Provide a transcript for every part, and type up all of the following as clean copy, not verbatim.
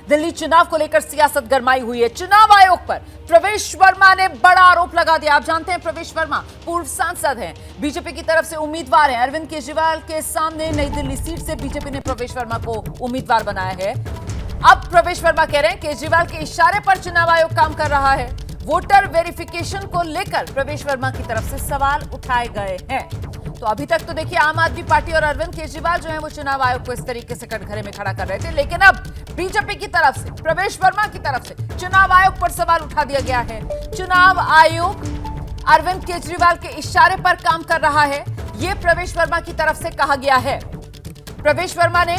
दिल्ली चुनाव को लेकर सियासत गरमाई हुई है। चुनाव आयोग पर प्रवेश वर्मा ने बड़ा आरोप लगा दिया। आप जानते हैं प्रवेश वर्मा पूर्व सांसद हैं, बीजेपी की तरफ से उम्मीदवार हैं। अरविंद केजरीवाल के सामने नई दिल्ली सीट से बीजेपी ने प्रवेश वर्मा को उम्मीदवार बनाया है। अब प्रवेश वर्मा कह रहे हैं केजरीवाल के इशारे पर चुनाव आयोग काम कर रहा है। वोटर वेरिफिकेशन को लेकर प्रवेश वर्मा की तरफ से सवाल उठाए गए हैं। तो अभी तक तो देखिए आम आदमी पार्टी और अरविंद केजरीवाल जो है वो चुनाव आयोग को इस तरीके से कटघरे में खड़ा कर रहे थे, लेकिन अब बीजेपी की तरफ से, प्रवेश वर्मा की तरफ से चुनाव आयोग पर सवाल उठा दिया गया है। चुनाव आयोग अरविंद केजरीवाल के इशारे पर काम कर रहा है, यह प्रवेश वर्मा की तरफ से कहा गया है। प्रवेश वर्मा ने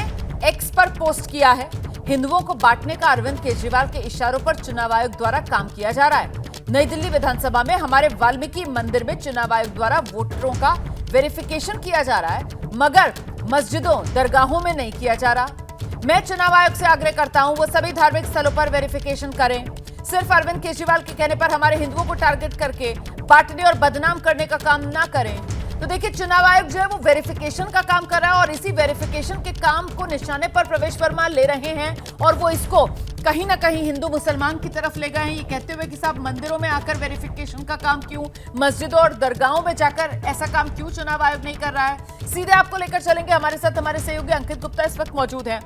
एक्स पर पोस्ट किया है, हिंदुओं को बांटने का अरविंद केजरीवाल के इशारों पर चुनाव आयोग द्वारा काम किया जा रहा है। नई दिल्ली विधानसभा में हमारे वाल्मीकि मंदिर में चुनाव आयोग द्वारा वोटरों का वेरिफिकेशन किया जा रहा है, मगर मस्जिदों दरगाहों में नहीं किया जा रहा। मैं चुनाव आयोग से आग्रह करता हूं वो सभी धार्मिक स्थलों पर वेरिफिकेशन करें। सिर्फ अरविंद केजरीवाल के कहने पर हमारे हिंदुओं को टारगेट करके बांटने और बदनाम करने का काम ना करें। तो देखिए चुनाव आयोग जो है वो वेरिफिकेशन का काम कर रहा है और इसी वेरिफिकेशन के काम को निशाने पर प्रवेश वर्मा ले रहे हैं और वो इसको कहीं ना कहीं हिंदू मुसलमान की तरफ ले गए हैं, ये कहते हुए कि साहब मंदिरों में आकर वेरिफिकेशन का काम क्यों, मस्जिदों और दरगाहों में जाकर ऐसा काम क्यों चुनाव आयोग नहीं कर रहा है। सीधे आपको लेकर चलेंगे, हमारे साथ हमारे सहयोगी अंकित गुप्ता इस वक्त मौजूद हैं।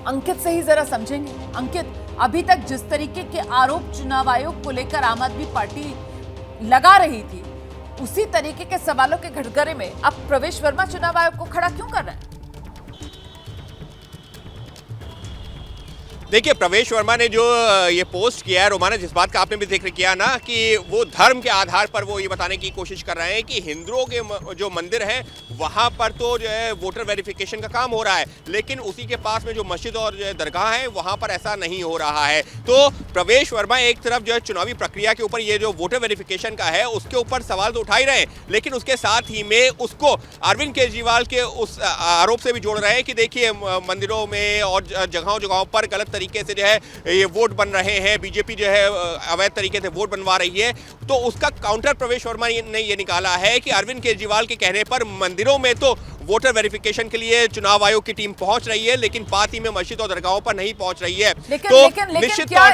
अंकित से ही जरा समझेंगे। अंकित, अभी तक जिस तरीके के आरोप चुनाव आयोग को लेकर आम आदमी पार्टी लगा रही थी, उसी तरीके के सवालों के घटघरे में अब प्रवेश वर्मा चुनाव आयोग को खड़ा क्यों कर रहे हैं? देखिए प्रवेश वर्मा ने जो ये पोस्ट किया है, रोमाना, जिस बात का आपने भी जिक्र किया ना कि वो धर्म के आधार पर वो ये बताने की कोशिश कर रहे हैं कि हिंदुओं के जो मंदिर हैं वहाँ पर तो जो है वोटर वेरिफिकेशन का काम हो रहा है, लेकिन उसी के पास में जो मस्जिद और जो है दरगाह है वहाँ पर ऐसा नहीं हो रहा है। तो प्रवेश वर्मा एक तरफ जो है चुनावी प्रक्रिया के ऊपर ये जो वोटर वेरिफिकेशन का है उसके ऊपर सवाल तो उठा ही रहे हैं, लेकिन उसके साथ ही में उसको अरविंद केजरीवाल के उस आरोप से भी जोड़ रहे हैं कि देखिए मंदिरों में और जगहों जगहों पर गलत तरीके से जो है ये वोट बन रहे हैं, बीजेपी जो है अवैध तरीके से वोट बनवा रही है। तो उसका काउंटर प्रवेश वर्मा ने ये निकाला है कि अरविंद केजरीवाल के कहने पर मंदिरों में तो वोटर वेरिफिकेशन के लिए चुनाव आयोग की टीम पहुंच रही है, लेकिन पास ही में मस्जिद और दरगाहों पर नहीं पहुंच रही है। लेकिन क्या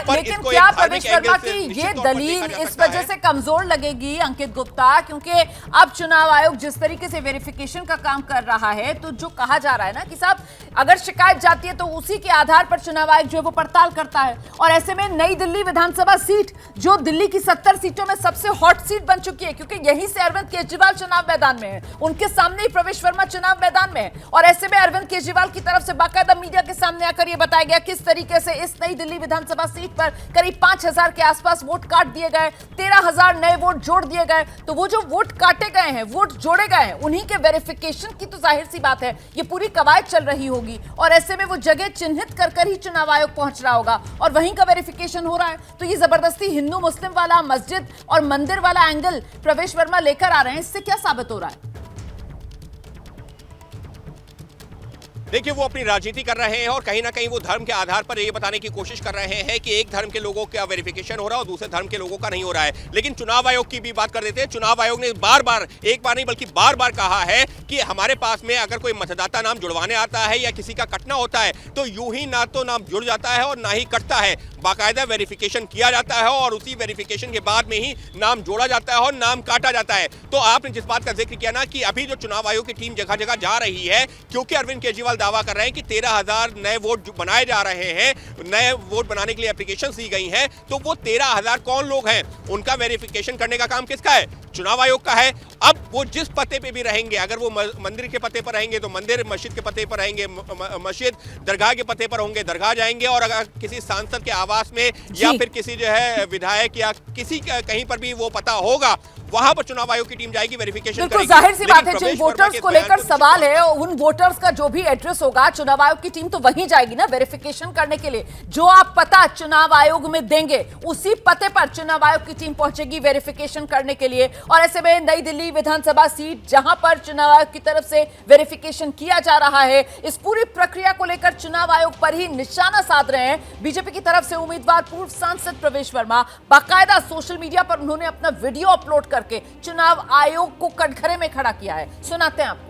प्रवेश वर्मा की ये दलील इस वजह से कमजोर लगेगी अंकित गुप्ता, क्योंकि अब चुनाव आयोग जिस तरीके से वेरिफिकेशन का काम कर रहा है, तो जो कहा जा रहा है ना कि साहब अगर शिकायत जाती है तो उसी के आधार पर चुनाव आयोग जो है वो पड़ताल करता है। और ऐसे में नई दिल्ली विधानसभा सीट जो दिल्ली की 70 सीटों में सबसे हॉट सीट बन चुकी है, क्योंकि यहीं से अरविंद केजरीवाल चुनाव मैदान में है, उनके सामने ही प्रवेश वर्मा चुनाव मैदान में है। और ऐसे में अरविंद केजरीवाल की तरफ से बाकायदा मीडिया के सामने आकर यह बताया गया किस तरीके से इस नई दिल्ली विधानसभा सीट पर करीब 5000 के आसपास वोट काट दिए गए, 13000 नए वोट जोड़ दिए गए। तो वो जो वोट काटे गए हैं, वोट जोड़े गए हैं, उन्हीं के वेरिफिकेशन की तो जाहिर सी बात है ये पूरी कवायद चल रही होगी और ऐसे में वो जगह चिन्हित कर ही चुनाव आयोग पहुंच रहा होगा और वहीं का वेरिफिकेशन हो रहा है। तो ये जबरदस्ती हिंदू मुस्लिम वाला, मस्जिद और मंदिर वाला एंगल प्रवेश वर्मा लेकर आ रहे हैं, इससे क्या साबित हो रहा है? देखिए वो अपनी राजनीति कर रहे हैं और कहीं ना कहीं वो धर्म के आधार पर ये बताने की कोशिश कर रहे हैं कि एक धर्म के लोगों का वेरिफिकेशन हो रहा है और दूसरे धर्म के लोगों का नहीं हो रहा है। लेकिन चुनाव आयोग की भी बात कर देते हैं। चुनाव आयोग ने बार बार, एक बार नहीं बल्कि बार बार कहा है कि हमारे पास में अगर कोई मतदाता नाम जुड़वाने आता है या किसी का कटना होता है तो यूं ही ना तो नाम जुड़ जाता है और ना ही कटता है, बाकायदा वेरिफिकेशन किया जाता है और उसी वेरिफिकेशन के बाद में ही नाम जोड़ा जाता है और नाम काटा जाता है। तो आपने जिस बात का जिक्र किया ना कि अभी जो चुनाव आयोग की टीम जगह जगह जा रही है, क्योंकि अरविंद केजरीवाल दावा कर रहे हैं कि 13000 नए वोट बनाए जा रहे हैं, नए वोट बनाने के लिए एप्लीकेशन दी गई हैं, तो वो 13000 कौन लोग हैं, उनका वेरिफिकेशन करने का काम किसका है? चुनाव आयोग का है। अब वो जिस पते पे भी रहेंगे, अगर वो मंदिर के पते पर रहेंगे तो मंदिर, मस्जिद के पते पर रहेंगे मस्जिद, दरगाह के पते पर होंगे दरगाह जाएंगे, और अगर किसी सांसद के आवास में या फिर किसी जो है विधायक या किसी कहीं पर भी वो पता होगा, वहां पर चुनाव आयोग की टीम जाएगी, वेरिफिकेशन करेगी। जाहिर सी बात है, जिन वोटर्स को लेकर सवाल है उन वोटर्स का जो भी एड्रेस होगा, चुनाव आयोग की टीम तो वहीं जाएगी ना वेरिफिकेशन करने के लिए। जो आप पता चुनाव आयोग में देंगे उसी पते पर चुनाव आयोग की टीम पहुंचेगी वेरिफिकेशन करने के लिए। और ऐसे में नई दिल्ली विधानसभा सीट जहां पर चुनाव आयोग की तरफ से वेरिफिकेशन किया जा रहा है, इस पूरी प्रक्रिया को लेकर चुनाव आयोग पर ही निशाना साध रहे हैं बीजेपी की तरफ से उम्मीदवार पूर्व सांसद प्रवेश वर्मा। बाकायदा सोशल मीडिया पर उन्होंने अपना वीडियो अपलोड करके चुनाव आयोग को कटघरे में खड़ा किया है। सुनाते हैं आपको।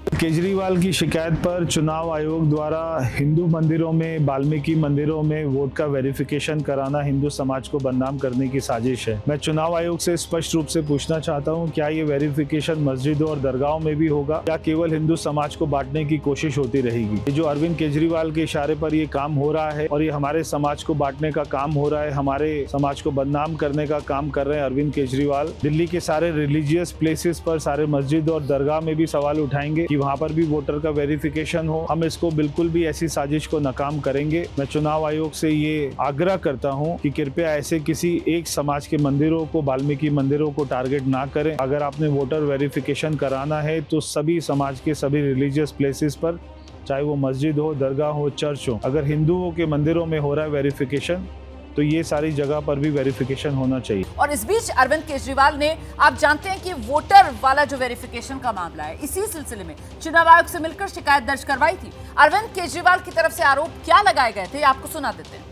केजरीवाल की शिकायत पर चुनाव आयोग द्वारा हिंदू मंदिरों में, वाल्मीकि मंदिरों में वोट का वेरिफिकेशन कराना हिंदू समाज को बदनाम करने की साजिश है। मैं चुनाव आयोग से स्पष्ट रूप से पूछना चाहता हूं, क्या ये वेरिफिकेशन मस्जिदों और दरगाहों में भी होगा या केवल हिंदू समाज को बांटने की कोशिश होती रहेगी? ये जो अरविंद केजरीवाल के इशारे पर ये काम हो रहा है और ये हमारे समाज को बांटने का काम हो रहा है, हमारे समाज को बदनाम करने का काम कर रहे हैं अरविंद केजरीवाल। दिल्ली के सारे रिलीजियस प्लेसेस पर, सारे मस्जिद और दरगाह में भी सवाल उठाएंगे कि वहाँ पर भी वोटर का वेरिफिकेशन हो। हम इसको बिल्कुल भी ऐसी साजिश को नाकाम करेंगे। मैं चुनाव आयोग से ये आग्रह करता हूँ कि कृपया ऐसे किसी एक समाज के मंदिरों को, वाल्मीकि मंदिरों को टारगेट ना करें। अगर आपने वोटर वेरिफिकेशन कराना है तो सभी समाज के सभी रिलीजियस प्लेसेस पर, चाहे वो मस्जिद हो, दरगाह हो, चर्च हो, अगर हिंदुओं के मंदिरों में हो रहा है वेरिफिकेशन तो ये सारी जगह पर भी वेरिफिकेशन होना चाहिए। और इस बीच अरविंद केजरीवाल ने, आप जानते हैं कि वोटर वाला जो वेरिफिकेशन का मामला है, इसी सिलसिले में चुनाव आयोग से मिलकर शिकायत दर्ज करवाई थी। अरविंद केजरीवाल की तरफ से आरोप क्या लगाए गए थे, आपको सुना देते हैं।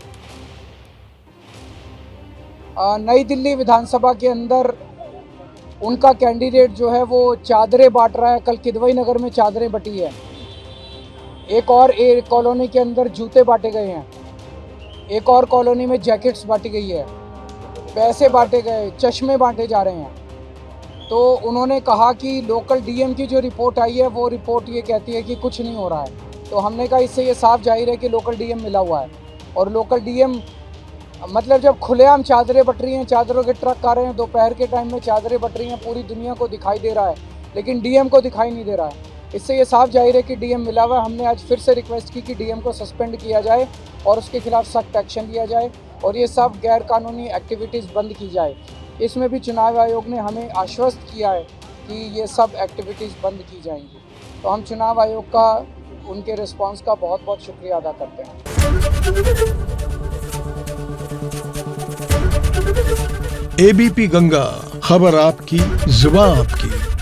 नई दिल्ली विधानसभा के अंदर उनका कैंडिडेट जो है वो चादरें बांट रहा है। कल किदवई नगर में चादरें बटी है। एक कॉलोनी के अंदर जूते बांटे गए हैं। एक और कॉलोनी में जैकेट्स बांटी गई है। पैसे बांटे गए, चश्मे बांटे जा रहे हैं। तो उन्होंने कहा कि लोकल डीएम की जो रिपोर्ट आई है वो रिपोर्ट ये कहती है कि कुछ नहीं हो रहा है। तो हमने कहा इससे ये साफ जाहिर है कि लोकल डीएम मिला हुआ है। और लोकल डीएम मतलब जब खुलेआम चादरें बट रही हैं, चादरों के ट्रक आ रहे हैं, दोपहर के टाइम में चादरें बट रही हैं, पूरी दुनिया को दिखाई दे रहा है, लेकिन डीएम को दिखाई नहीं दे रहा है। इससे ये साफ जाहिर है कि डीएम मिला हुआ है। हमने आज फिर से रिक्वेस्ट की कि डीएम को सस्पेंड किया जाए और उसके खिलाफ सख्त एक्शन लिया जाए और ये सब गैर कानूनी एक्टिविटीज़ बंद की जाए। इसमें भी चुनाव आयोग ने हमें आश्वस्त किया है कि ये सब एक्टिविटीज़ बंद की जाएंगी। तो हम चुनाव आयोग का, उनके रिस्पांस का बहुत बहुत शुक्रिया अदा करते हैं। एबीपी गंगा, खबर आपकी, जुबान आपकी।